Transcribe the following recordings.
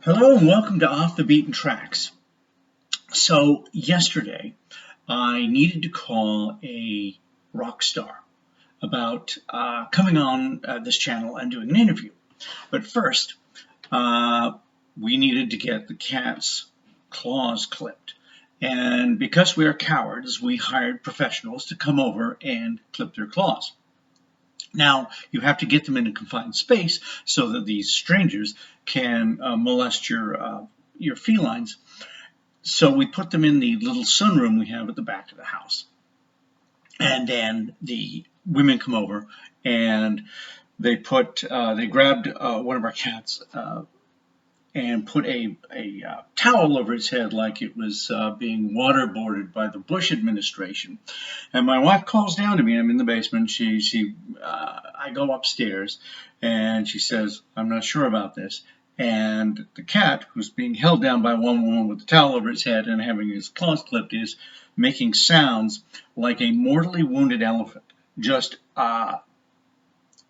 Hello and welcome to Off the Beaten Tracks. So yesterday I needed to call a rock star about coming on this channel and doing an interview. But first, we needed to get the cat's claws clipped. And because we are cowards, we hired professionals to come over and clip their claws. Now, you have to get them in a confined space so that these strangers can molest your felines. So we put them in the little sunroom we have at the back of the house. And then the women come over and they grabbed one of our cats and put a towel over its head like it was being waterboarded by the Bush administration. And my wife calls down to me. I'm in the basement. I go upstairs, and she says, "I'm not sure about this." And the cat, who's being held down by one woman with the towel over its head and having his claws clipped, is making sounds like a mortally wounded elephant, just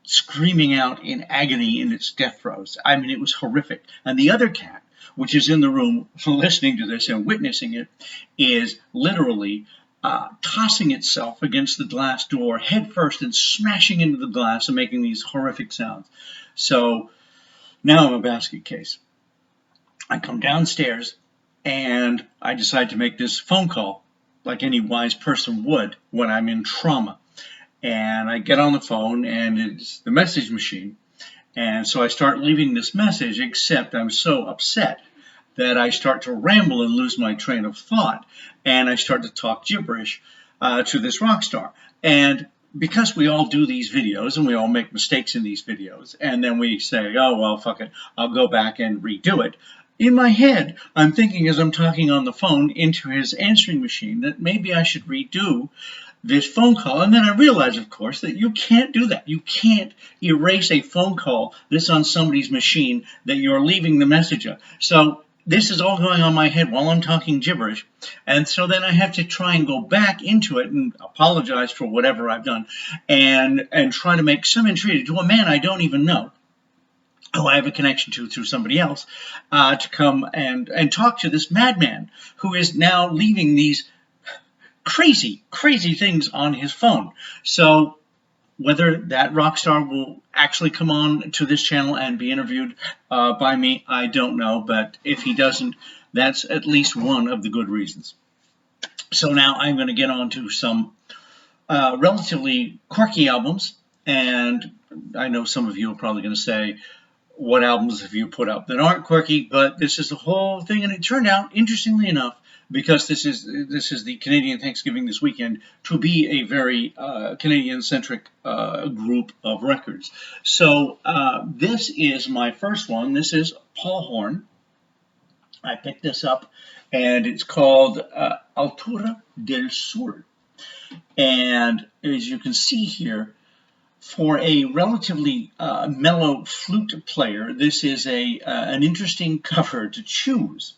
screaming out in agony in its death throes. I mean, it was horrific. And the other cat, which is in the room listening to this and witnessing it, is literally tossing itself against the glass door head first and smashing into the glass and making these horrific sounds. So now I'm a basket case. I come downstairs and I decide to make this phone call like any wise person would when I'm in trauma. And I get on the phone, and it's the message machine. And so I start leaving this message, except I'm so upset that I start to ramble and lose my train of thought. And I start to talk gibberish to this rock star. And because we all do these videos, and we all make mistakes in these videos, and then we say, oh, well, fuck it, I'll go back and redo it. In my head, I'm thinking as I'm talking on the phone into his answering machine that maybe I should redo this phone call. And then I realize, of course, that you can't do that. You can't erase a phone call that's on somebody's machine that you're leaving the message of. So this is all going on in my head while I'm talking gibberish. And so then I have to try and go back into it and apologize for whatever I've done and try to make some entreaty to a man I don't even know, who I have a connection to through somebody else, to come and talk to this madman who is now leaving these crazy things on his phone. So whether that rock star will actually come on to this channel and be interviewed by me, I don't know. But if he doesn't, that's at least one of the good reasons. So now I'm going to get on to some relatively quirky albums. And I know some of you are probably going to say, what albums have you put up that aren't quirky? But this is the whole thing. And it turned out, interestingly enough, because this is the Canadian Thanksgiving this weekend, to be a very Canadian-centric group of records. So this is my first one. This is Paul Horn. I picked this up, and it's called Altura del Sur. And as you can see here, for a relatively mellow flute player, this is an interesting cover to choose.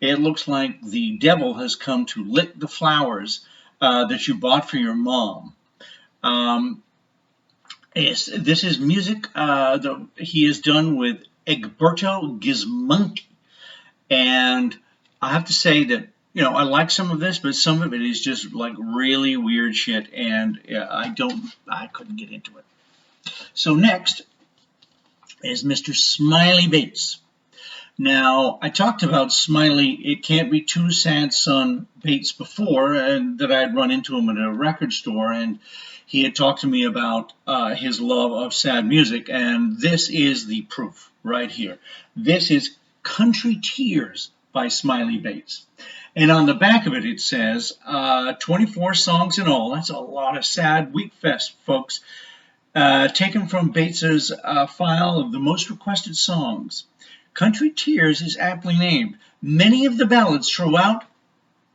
It looks like the devil has come to lick the flowers that you bought for your mom. This is music that he has done with Egberto Gismonti. And I have to say that, you know, I like some of this, but some of it is just like really weird shit, and I couldn't get into it. So next is Mr. Smiley Bates. Now, I talked about Smiley, It Can't Be Too Sad Son Bates before, and that I had run into him at a record store, and he had talked to me about his love of sad music, and this is the proof right here. This is Country Tears by Smiley Bates. And on the back of it, it says 24 songs in all. That's a lot of sad week fest, folks. Taken from Bates's file of the most requested songs. Country Tears is aptly named. Many of the ballads throughout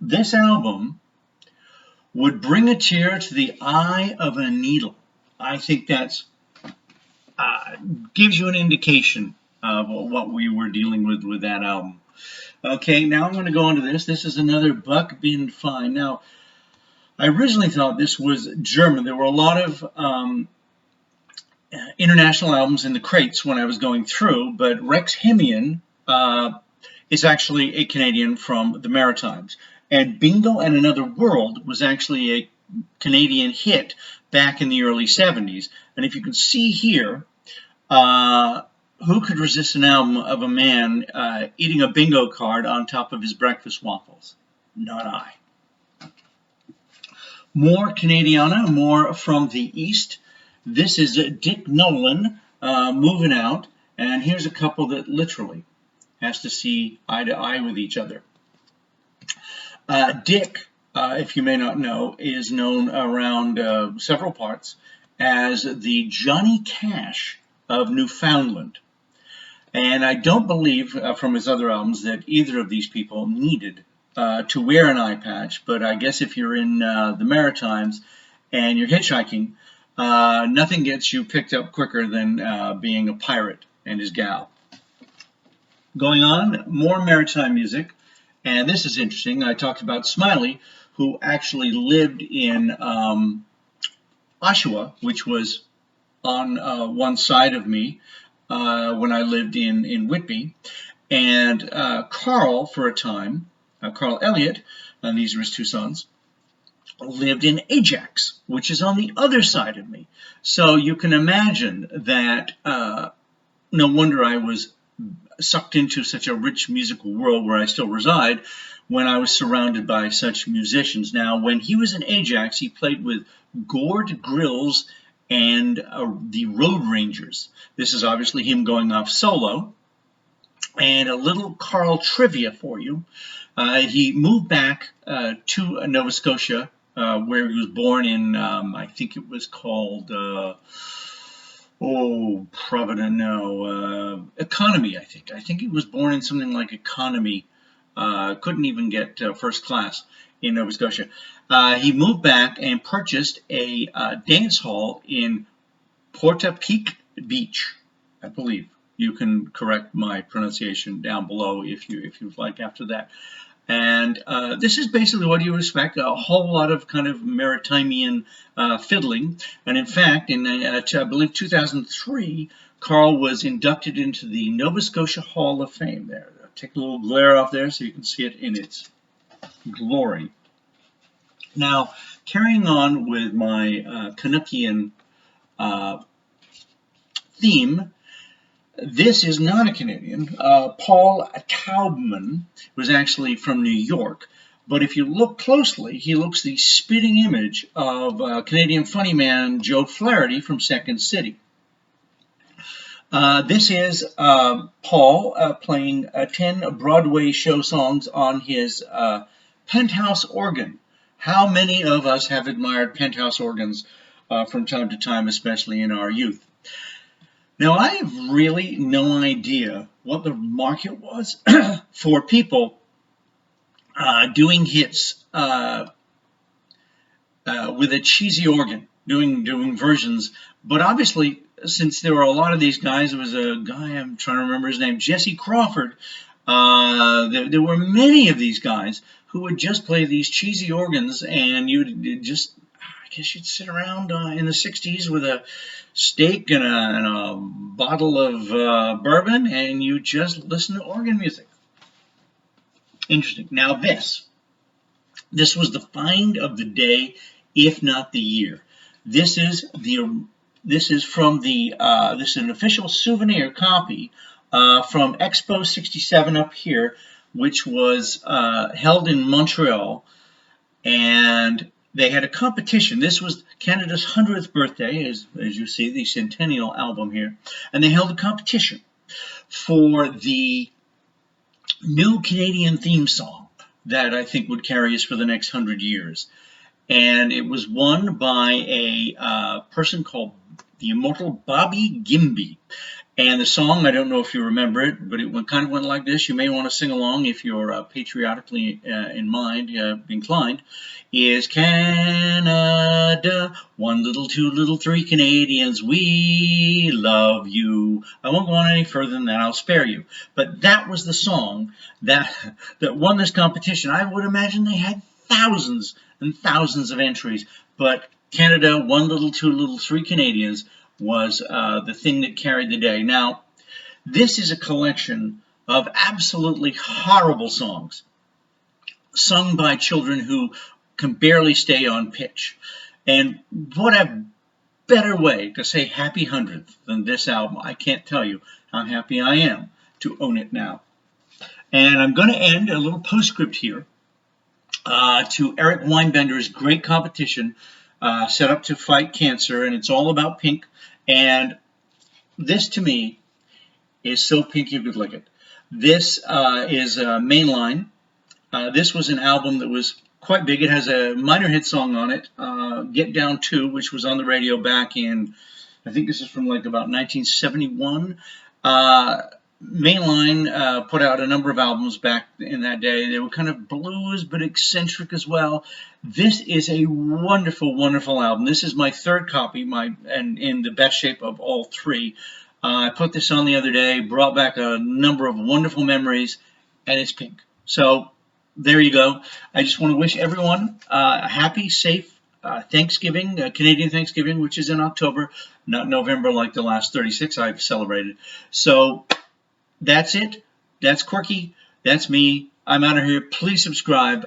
this album would bring a tear to the eye of a needle. I think that's gives you an indication of what we were dealing with that album. Okay, now I'm going to go into this. This is another Buck Bin Fine. Now, I originally thought this was German. There were a lot of international albums in the crates when I was going through, but Rex Hemeon is actually a Canadian from the Maritimes. And Bingo and Another World was actually a Canadian hit back in the early 70s. And if you can see here, who could resist an album of a man eating a bingo card on top of his breakfast waffles? Not I. More Canadiana, more from the East. This is Dick Nolan moving out. And here's a couple that literally has to see eye to eye with each other. Dick, if you may not know, is known around several parts as the Johnny Cash of Newfoundland. And I don't believe from his other albums that either of these people needed to wear an eye patch, but I guess if you're in the Maritimes and you're hitchhiking, nothing gets you picked up quicker than being a pirate and his gal. Going on, more maritime music, and this is interesting. I talked about Smiley, who actually lived in Oshawa, which was on one side of me when I lived in Whitby, and Carl, for a time, Carl Elliott, and these are his two sons, lived in Ajax, which is on the other side of me. So you can imagine that no wonder I was sucked into such a rich musical world where I still reside when I was surrounded by such musicians. Now, when he was in Ajax, he played with Gord Grills and the Road Rangers. This is obviously him going off solo. And a little Carl trivia for you. He moved back to Nova Scotia, where he was born in, I think it was called, Providence, no, Economy, I think. I think he was born in something like Economy. Couldn't even get first class in Nova Scotia. He moved back and purchased a dance hall in Portapique Beach, I believe. You can correct my pronunciation down below if you'd like after that. And this is basically what you would expect, a whole lot of kind of Maritimian fiddling. And in fact, in I believe 2003, Carl was inducted into the Nova Scotia Hall of Fame. There, I'll take a little glare off there so you can see it in its glory. Now, carrying on with my Canuckian theme, this is not a Canadian. Paul Taubman was actually from New York, but if you look closely, he looks the spitting image of Canadian funny man Joe Flaherty from Second City. This is Paul playing 10 Broadway show songs on his Penthouse organ. How many of us have admired Penthouse organs from time to time, especially in our youth? Now, I have really no idea what the market was for people doing hits with a cheesy organ, doing versions. But obviously, since there were a lot of these guys, there was a guy, I'm trying to remember his name, Jesse Crawford. There were many of these guys who would just play these cheesy organs, and you'd just, I guess you'd sit around in the 60s with a steak and a bottle of bourbon, and you just listen to organ music. Interesting. Now this was the find of the day, if not the year. This is from this is an official souvenir copy from Expo 67 up here, which was held in Montreal, and they had a competition. This was Canada's 100th birthday, as you see, the Centennial album here. And they held a competition for the new Canadian theme song that I think would carry us for the next 100 years. And it was won by a person called the immortal Bobby Gimby. And the song, I don't know if you remember it, but it kind of went like this. You may want to sing along if you're patriotically inclined. Is Canada, one little, two little, three Canadians, we love you. I won't go on any further than that. I'll spare you. But that was the song that won this competition. I would imagine they had thousands and thousands of entries. But Canada, one little, two little, three Canadians was the thing that carried the day. Now, this is a collection of absolutely horrible songs sung by children who can barely stay on pitch. And what a better way to say happy 100th than this album. I can't tell you how happy I am to own it now. And I'm going to end a little postscript here to Eric Weinbender's great competition set up to fight cancer, and it's all about Pink. And this, to me, is so Pink you could lick it. This is Mainline. This was an album that was quite big. It has a minor hit song on it, Get Down 2, which was on the radio back in, I think this is from like about 1971. Mainline put out a number of albums back in that day. They were kind of blues, but eccentric as well. This is a wonderful, wonderful album. This is my third copy, and in the best shape of all three. I put this on the other day, brought back a number of wonderful memories, and it's Pink. So there you go. I just want to wish everyone a happy, safe Thanksgiving, Canadian Thanksgiving, which is in October, not November like the last 36 I've celebrated. So that's it. That's Quirky. That's me. I'm out of here. Please subscribe.